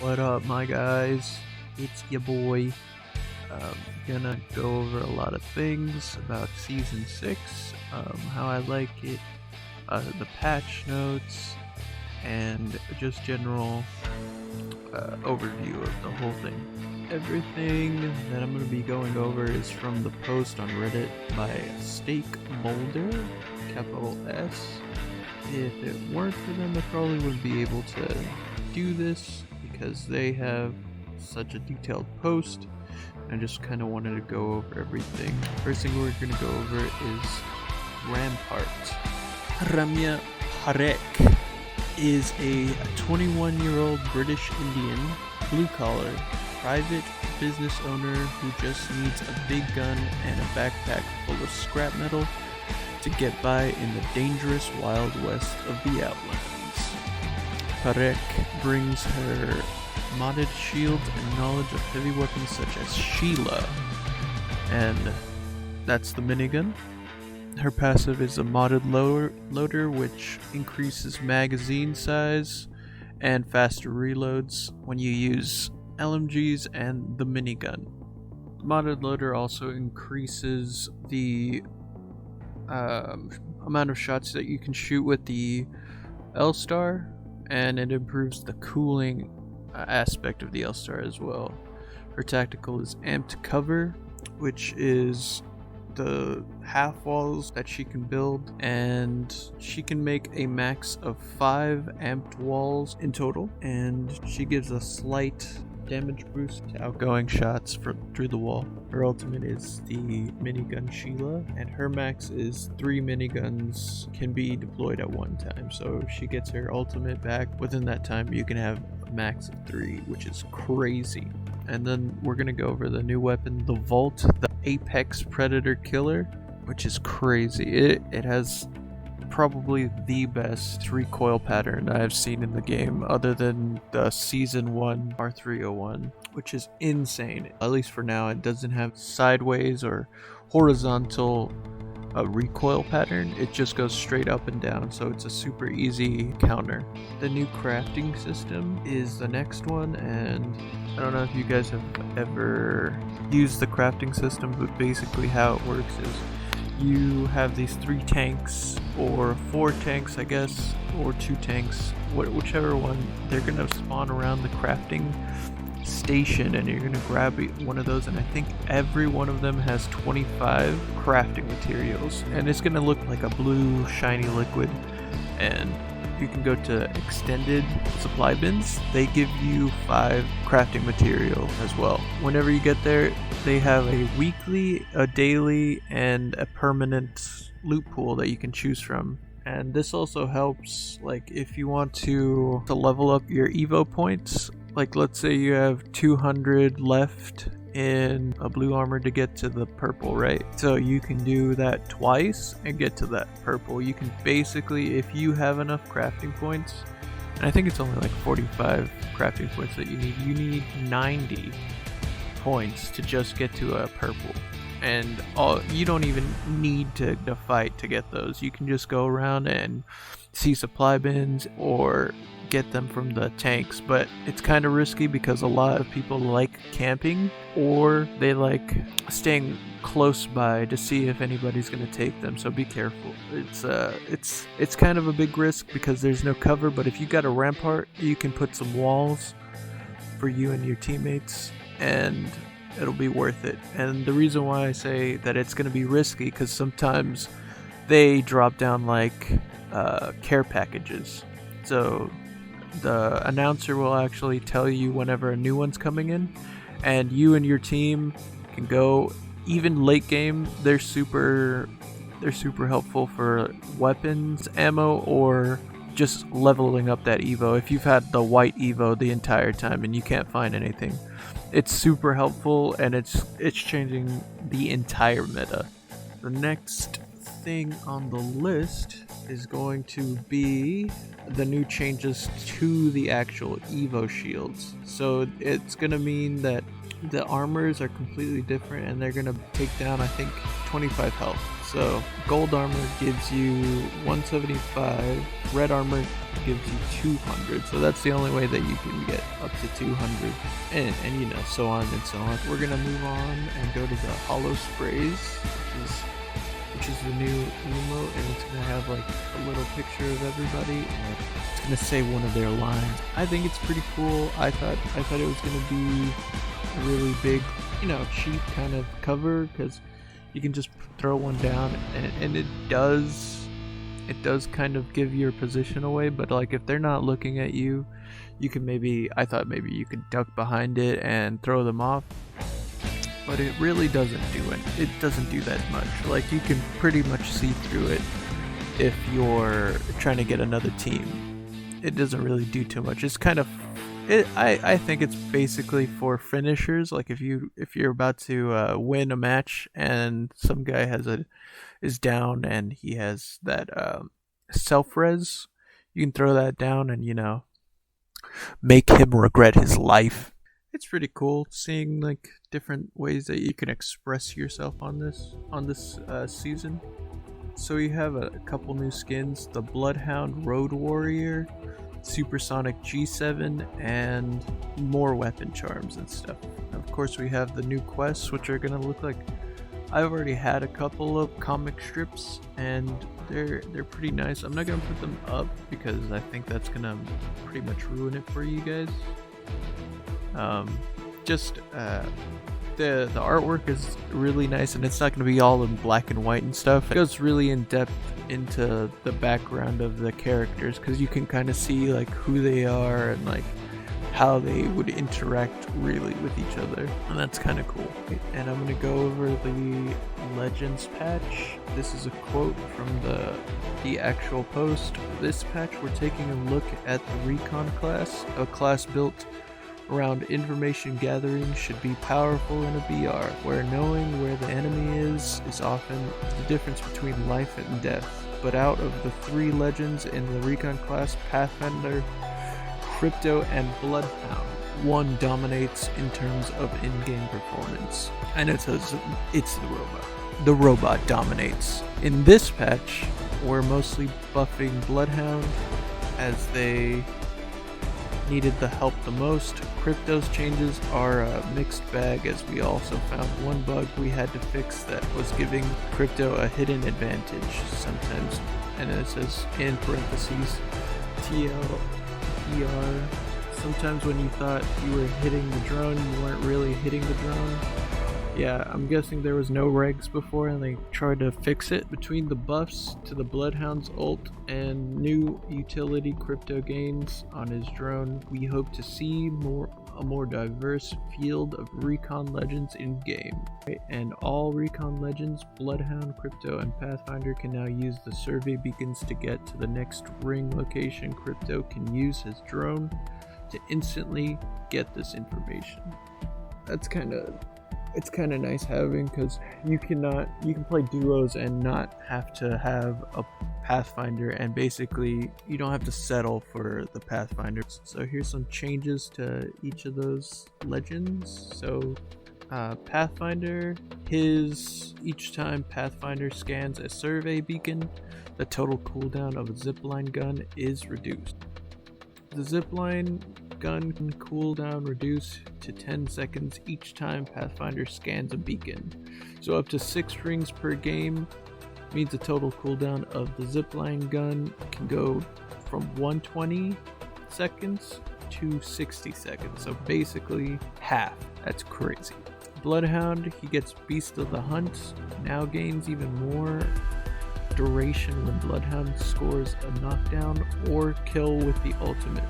What up, my guys? It's your boy. Gonna go over a lot of things about Season 6, how I like it, the patch notes, and just general overview of the whole thing. Everything that I'm gonna be going over is from the post on Reddit by Steak Molder, capital S. If it weren't for them, I probably wouldn't be able to do this because they have such a detailed post. I just kind of wanted to go over everything. First thing we're going to go over is Rampart. Ramya Parek is a 21-year-old British Indian, blue-collar, private business owner who just needs a big gun and a backpack full of scrap metal to get by in the dangerous Wild West of the Outlands. Parek brings her modded shield and knowledge of heavy weapons such as Sheila, and that's the minigun. Her passive is a modded loader which increases magazine size and faster reloads when you use LMGs and the minigun. The modded loader also increases the amount of shots that you can shoot with the L-Star, and it improves the cooling aspect of the L-Star as well. Her tactical is amped cover, which is the half walls that she can build, and she can make a max of 5 amped walls in total, and she gives a slight damage boost to outgoing shots through the wall. Her ultimate is the minigun Sheila, and her max is 3 miniguns can be deployed at one time. So if she gets her ultimate back within that time, you can have a max of 3, which is crazy. And then we're gonna go over the new weapon, the Vault, the Apex Predator Killer, which is crazy. It has probably the best recoil pattern I've seen in the game, other than the Season 1 R301, which is insane. At least for now, it doesn't have sideways or horizontal recoil pattern. It just goes straight up and down, so it's a super easy counter. The new crafting system is the next one, and I don't know if you guys have ever used the crafting system, but basically how it works is you have these 3 tanks, or 4 tanks I guess, or 2 tanks, whichever one. They're gonna spawn around the crafting station, and you're gonna grab one of those, and I think every one of them has 25 crafting materials, and it's gonna look like a blue shiny liquid. And you can go to extended supply bins. They give you 5 crafting material as well. Whenever you get there, they have a weekly, a daily, and a permanent loot pool that you can choose from. And this also helps, like, if you want to level up your Evo points. Like, let's say you have 200 left in a blue armor to get to the purple, right? So you can do that twice and get to that purple. You can basically, if you have enough crafting points, and I think it's only like 45 crafting points that you need 90 points to just get to a purple. And you don't even need to fight to get those. You can just go around and see supply bins or get them from the tanks, but it's kind of risky because a lot of people like camping, or they like staying close by to see if anybody's going to take them, so be careful. It's kind of a big risk because there's no cover, but if you got a rampart, you can put some walls for you and your teammates, and it'll be worth it. And the reason why I say that it's going to be risky, because sometimes they drop down like care packages, so the announcer will actually tell you whenever a new one's coming in, and you and your team can go. Even late game, they're super helpful for weapons, ammo, or just leveling up that Evo. If you've had the white Evo the entire time and you can't find anything, it's super helpful, and it's changing the entire meta. The next thing on the list is going to be the new changes to the actual Evo shields. So it's going to mean that the armors are completely different, and they're going to take down, I think, 25 health. So gold armor gives you 175, red armor gives you 200, so that's the only way that you can get up to 200, and you know, so on and so on. We're gonna move on and go to the hollow sprays, which is the new emote, and it's gonna have like a little picture of everybody, and it's gonna say one of their lines. I think it's pretty cool. I thought it was gonna be a really big, you know, cheap kind of cover, because you can just throw one down, and it does kind of give your position away, but like if they're not looking at you, you can I thought maybe you could duck behind it and throw them off, but it really doesn't do it. It doesn't do that much. Like you can pretty much see through it if you're trying to get another team. It doesn't really do too much. It's kind of I think it's basically for finishers. Like if you're about to win a match and some guy is down and he has that self-res, you can throw that down and, you know, make him regret his life. It's pretty cool seeing like different ways that you can express yourself on this season. So you have a couple new skins: the Bloodhound Road Warrior, Supersonic G7, and more weapon charms and stuff. Of course, we have the new quests, which are gonna look like, I've already had a couple of comic strips, and they're pretty nice. I'm not gonna put them up because I think that's gonna pretty much ruin it for you guys. The artwork is really nice, and it's not going to be all in black and white and stuff. It goes really in depth into the background of the characters, because you can kind of see like who they are and like how they would interact really with each other, and that's kind of cool. And I'm going to go over the Legends patch. This is a quote from the actual post. This patch, we're taking a look at the Recon class, a class built around information gathering should be powerful in a BR, where knowing where the enemy is often the difference between life and death. But out of the three legends in the Recon class, Pathfinder, Crypto, and Bloodhound, one dominates in terms of in-game performance. And it says it's the robot. The robot dominates. In this patch, we're mostly buffing Bloodhound as they needed the help the most. Crypto's changes are a mixed bag, as we also found one bug we had to fix that was giving Crypto a hidden advantage sometimes. And it says in parentheses TLER, sometimes when you thought you were hitting the drone, you weren't really hitting the drone. Yeah, I'm guessing there was no regs before and they tried to fix it. Between the buffs to the Bloodhound's ult and new utility Crypto gains on his drone, we hope to see a more diverse field of Recon Legends in game. And all Recon Legends, Bloodhound, Crypto, and Pathfinder can now use the survey beacons to get to the next ring location. Crypto can use his drone to instantly get this information. It's kind of nice having, because you can play duos and not have to have a Pathfinder, and basically you don't have to settle for the Pathfinder. So here's some changes to each of those legends. So Pathfinder, each time Pathfinder scans a survey beacon, the total cooldown of a zipline gun is reduced. The zipline gun can cooldown reduce to 10 seconds each time Pathfinder scans a beacon. So up to 6 rings per game means the total cooldown of the zipline gun can go from 120 seconds to 60 seconds. So basically half. That's crazy. Bloodhound, he gets Beast of the Hunt, now gains even more duration when Bloodhound scores a knockdown or kill with the ultimate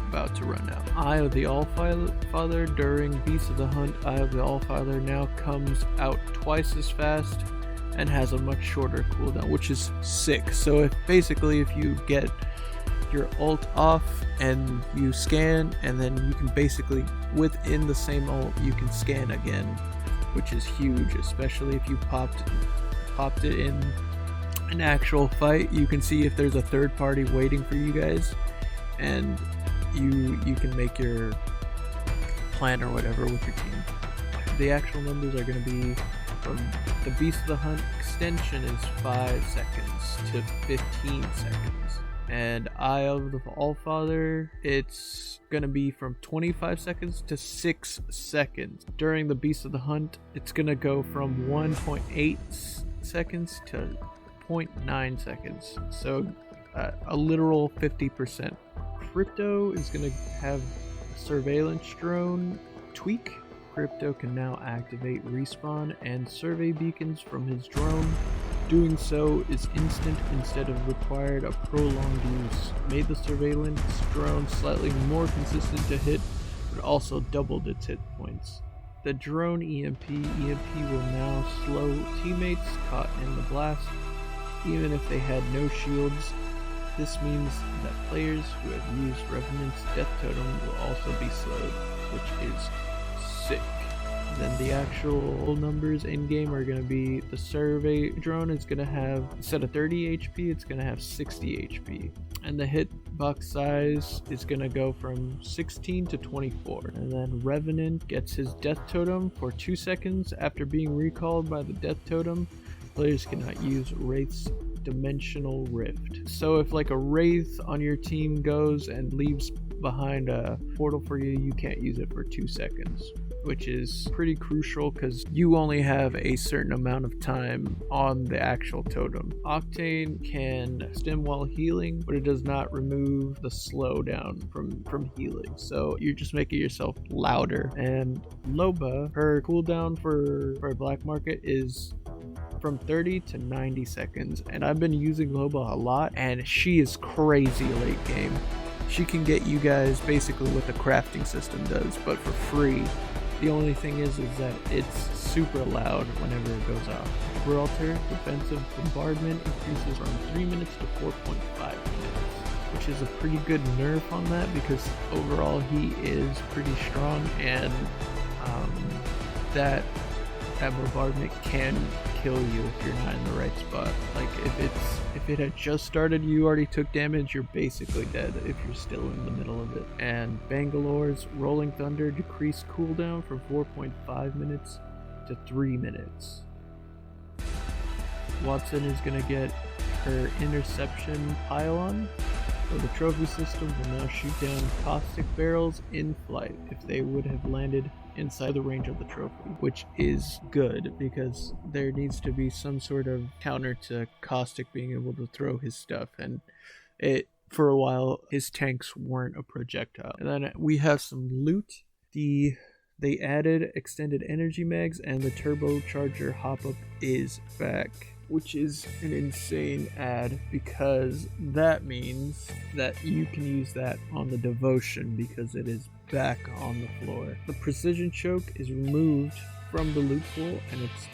about to run out. Eye of the Allfather, during Beast of the Hunt, Eye of the Allfather now comes out twice as fast and has a much shorter cooldown, which is sick. So if you get your ult off and you scan, and then you can basically within the same ult you can scan again, which is huge, especially if you popped it in an actual fight. You can see if there's a third party waiting for you guys, and you can make your plan or whatever with your team. The actual numbers are going to be from the Beast of the Hunt extension is 5 seconds to 15 seconds. And Eye of the Allfather, it's gonna be from 25 seconds to 6 seconds. During the Beast of the Hunt, it's gonna go from 1.8 seconds to 0.9 seconds. So a literal 50%. Crypto is gonna have a surveillance drone tweak. Crypto can now activate respawn and survey beacons from his drone. Doing so is instant instead of required a prolonged use. Made the surveillance drone slightly more consistent to hit, but also doubled its hit points. The drone EMP will now slow teammates caught in the blast, even if they had no shields. This means that players who have used Revenant's Death Totem will also be slowed, which is sick. Then the actual numbers in game are going to be the survey drone is going to have, instead of 30 HP, it's going to have 60 HP. And the hitbox size is going to go from 16 to 24. And then Revenant gets his Death Totem for 2 seconds after being recalled by the Death Totem. Players cannot use Wraith's Dimensional Rift. So if like a Wraith on your team goes and leaves behind a portal for you, you can't use it for 2 seconds. Which is pretty crucial because you only have a certain amount of time on the actual totem. Octane can stim while healing, but it does not remove the slowdown from healing. So you're just making yourself louder. And Loba, her cooldown for Black Market is from 30 to 90 seconds. And I've been using Loba a lot, and she is crazy late game. She can get you guys basically what the crafting system does, but for free. The only thing is that it's super loud whenever it goes off. Gibraltar defensive bombardment increases from 3 minutes to 4.5 minutes, which is a pretty good nerf on that because overall he is pretty strong, and that bombardment can kill you if you're not in the right spot. Like if it had just started, you already took damage, you're basically dead if you're still in the middle of it. And Bangalore's Rolling Thunder decreased cooldown from 4.5 minutes to 3 minutes. Watson is gonna get her interception pylon. So the trophy system will now shoot down caustic barrels in flight if they would have landed inside the range of the trophy, which is good because there needs to be some sort of counter to caustic being able to throw his stuff, and for a while his tanks weren't a projectile. And then we have some loot. They added extended energy mags, and the turbocharger hop-up is back, which is an insane add because that means that you can use that on the Devotion because it is back on the floor. The precision choke is removed from the loot pool and it's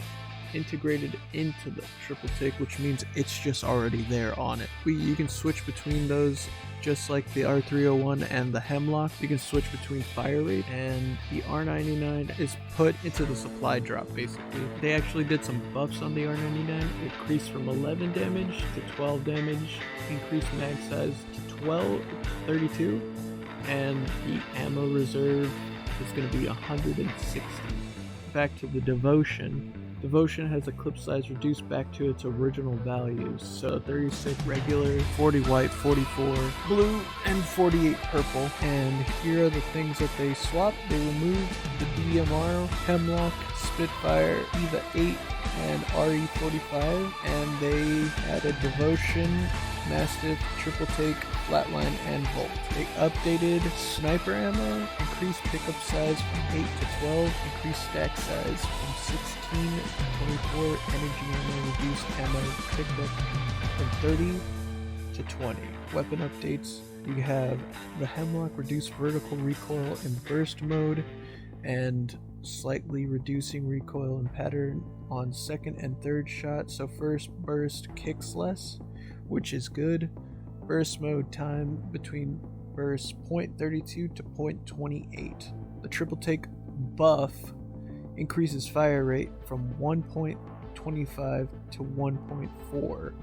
integrated into the triple take, which means it's just already there on it. You can switch between those just like the R301 and the Hemlock. You can switch between fire rate, and the R99 is put into the supply drop basically. They actually did some buffs on the R99. It increased from 11 damage to 12 damage, increased mag size to 32, and the ammo reserve is going to be 160. Back to the Devotion. Devotion has a clip size reduced back to its original values, so 36 regular, 40 white, 44 blue, and 48 purple. And here are the things that they swapped. They removed the DMR, Hemlock, Spitfire, EVA 8, and RE45, and they added Devotion, Mastiff, Triple Take, Flatline, and Volt. They updated sniper ammo, increased pickup size from 8 to 12, increased stack size from 16 to 24, energy ammo, reduced ammo picked up from 30 to 20. Weapon updates, you have the Hemlock reduced vertical recoil in burst mode, and slightly reducing recoil and pattern on second and third shot, so first burst kicks less, which is good. Burst mode time between bursts 0.32 to 0.28. The triple take buff increases fire rate from 1.25 to 1.4.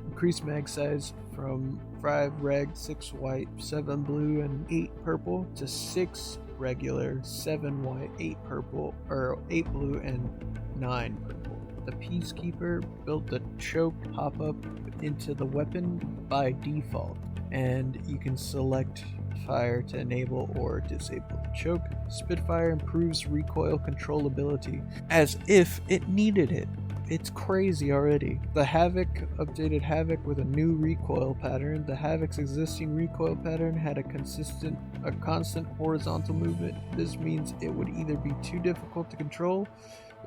Increased mag size from 5 reg, 6 white, 7 blue, and 8 purple to 6 regular, 7 white, 8 purple, or 8 blue, and 9 purple. The Peacekeeper built the choke pop-up into the weapon by default, and you can select fire to enable or disable the choke. Spitfire improves recoil controllability as if it needed it. It's crazy already. The Havoc updated Havoc with a new recoil pattern. The Havoc's existing recoil pattern had a constant horizontal movement. This means it would either be too difficult to control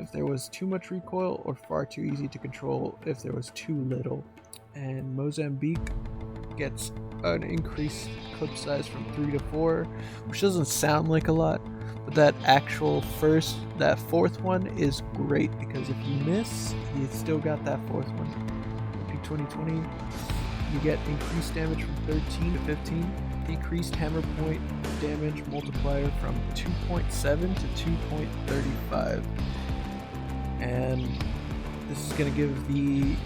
if there was too much recoil, or far too easy to control if there was too little. And Mozambique gets an increased clip size from 3 to 4, which doesn't sound like a lot, but that fourth one is great, because if you miss, you still got that fourth one. P2020, you get increased damage from 13 to 15, decreased hammer point damage multiplier from 2.7 to 2.35, and this is going to give the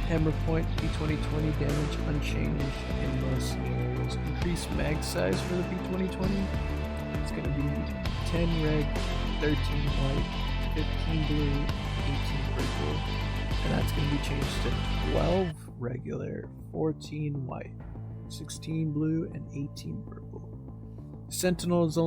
hammer point P2020 damage unchanged in most scenarios. Increased mag size for the P2020. It's going to be 10 red, 13 white, 15 blue, 18 purple, and that's going to be changed to 12 regular, 14 white, 16 blue, and 18 purple. Sentinel is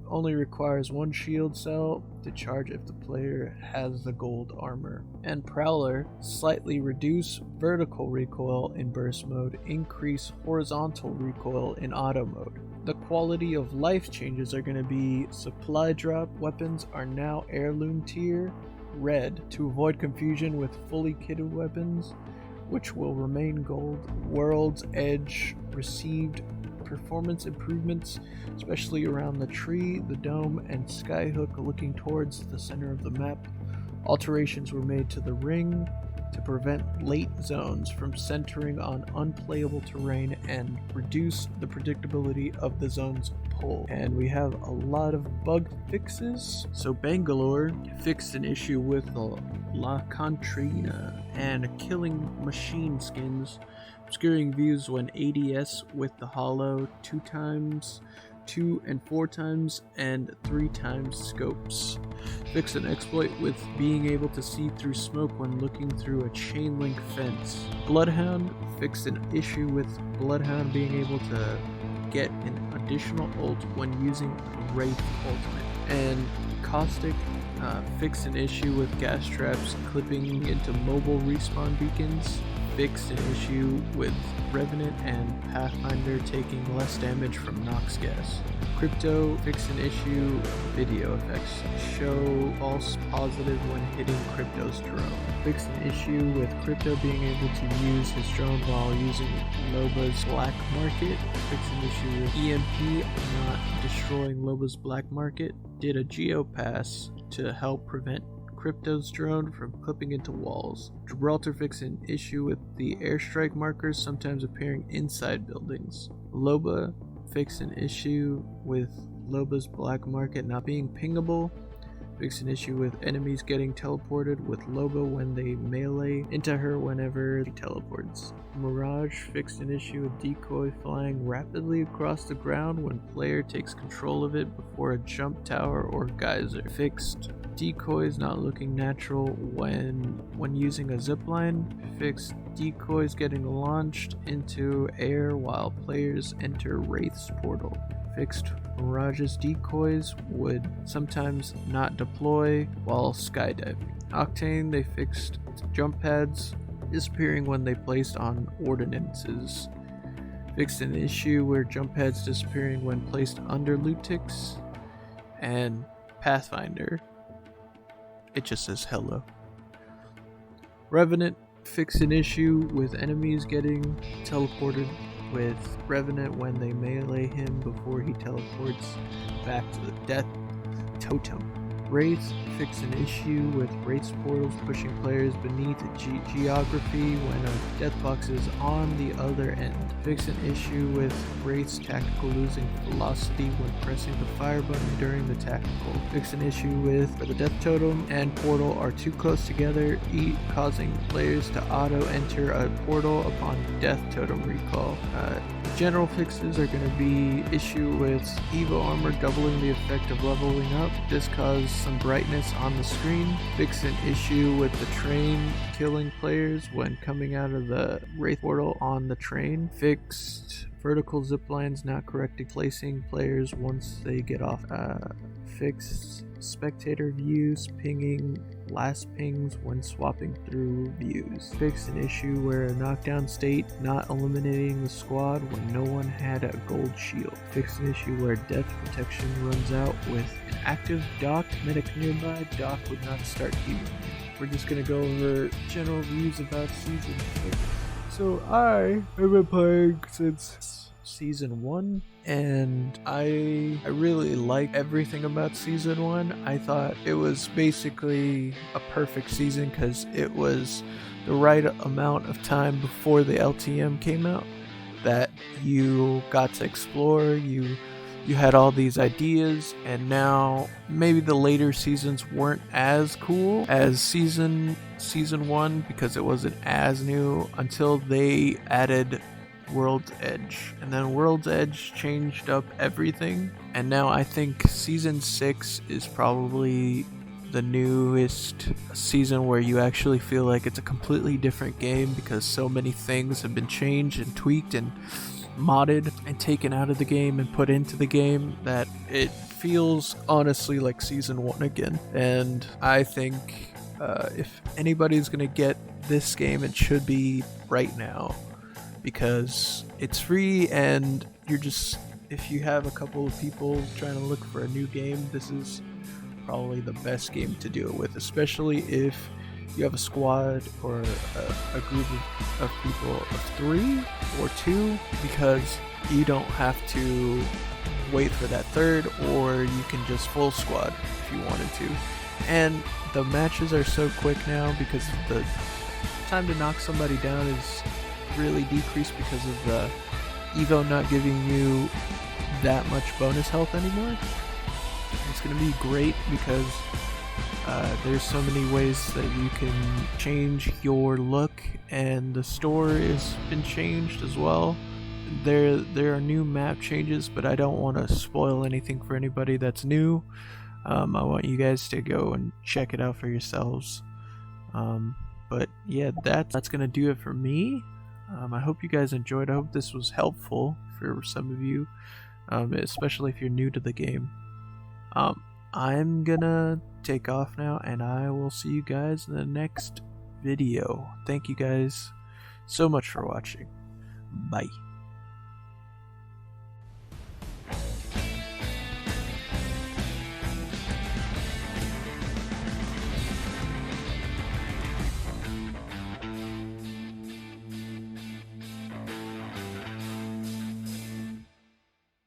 only requires one shield cell to charge if the player has the gold armor. And Prowler, slightly reduce vertical recoil in burst mode, increase horizontal recoil in auto mode. The quality of life changes are going to be supply drop weapons are now heirloom tier red to avoid confusion with fully kitted weapons, which will remain gold. World's Edge received performance improvements, especially around the tree, the dome, and skyhook looking towards the center of the map. Alterations were made to the ring to prevent late zones from centering on unplayable terrain and reduce the predictability of the zone's pull. And we have a lot of bug fixes. So Bangalore fixed an issue with the La Contrina and killing machine skins, obscuring views when ADS with the hollow 2 times, 2 and 4 times, and 3 times scopes. Fixed an exploit with being able to see through smoke when looking through a chain link fence. Bloodhound fixed an issue with Bloodhound being able to get an additional ult when using Wraith ultimate. And Caustic fixed an issue with gas traps clipping into mobile respawn beacons. Fixed an issue with Revenant and Pathfinder taking less damage from Nox gas. Crypto fixed an issue video effects show false positive when hitting Crypto's drone. Fixed an issue with Crypto being able to use his drone while using Loba's black market. Fixed an issue with EMP not destroying Loba's black market. Did a geopass to help prevent Crypto's drone from clipping into walls. Gibraltar fixed an issue with the airstrike markers sometimes appearing inside buildings. Loba fixed an issue with Loba's black market not being pingable. Fixed an issue with enemies getting teleported with Loba when they melee into her whenever she teleports. Mirage fixed an issue with decoy flying rapidly across the ground when player takes control of it before a jump tower or geyser. Fixed decoys not looking natural when using a zipline. Fixed decoys getting launched into air while players enter Wraith's portal. Fixed Mirage's decoys would sometimes not deploy while skydiving. Octane, they fixed jump pads disappearing when they placed on ordinances. Fixed an issue where jump pads disappearing when placed under loot ticks. And Pathfinder, it just says hello. Revenant fixed an issue with enemies getting teleported with Revenant when they melee him before he teleports back to the death totem. Wraith fixed an issue with Wraith's portals pushing players beneath geography when a death box is on the other end. Fixed an issue with Wraith's tactical losing velocity when pressing the fire button during the tactical. Fixed an issue with the death totem and portal are too close together, causing players to auto enter a portal upon death totem recall. General fixes are going to be issue with Evo armor doubling the effect of leveling up. This caused some brightness on the screen. Fix an issue with the train killing players when coming out of the Wraith portal on the train. Fixed vertical zip lines not correctly placing players once they get off. Fixed spectator views pinging last pings when swapping through views. Fixed an issue where a knockdown state not eliminating the squad when no one had a gold shield. Fixed an issue where death protection runs out with an active dock medic nearby. Dock would not start healing. We're just gonna go over general views about season 6. So I have been playing since season 1 and I really like everything about season 1. I thought it was basically a perfect season because it was the right amount of time before the LTM came out that you got to explore, you had all these ideas, and now maybe the later seasons weren't as cool as season 1 because it wasn't as new until they added World's Edge, and then World's Edge changed up everything, and now I think season 6 is probably the newest season where you actually feel like it's a completely different game because so many things have been changed and tweaked and modded and taken out of the game and put into the game that it feels honestly like season 1 again. And I think if anybody's gonna get this game, it should be right now, because it's free and you're just, if you have a couple of people trying to look for a new game, this is probably the best game to do it with, especially if you have a squad or a group of people of 3 or 2, because you don't have to wait for that third, or you can just full squad if you wanted to. And the matches are so quick now because the time to knock somebody down is really decreased because of the Evo not giving you that much bonus health anymore. It's going to be great because there's so many ways that you can change your look, and the store has been changed as well. There are new map changes, but I don't want to spoil anything for anybody that's new. I want you guys to go and check it out for yourselves. But yeah, that's gonna do it for me. I hope you guys enjoyed. I hope this was helpful for some of you, especially if you're new to the game. I'm gonna take off now, and I will see you guys in the next video. Thank you guys so much for watching. Bye.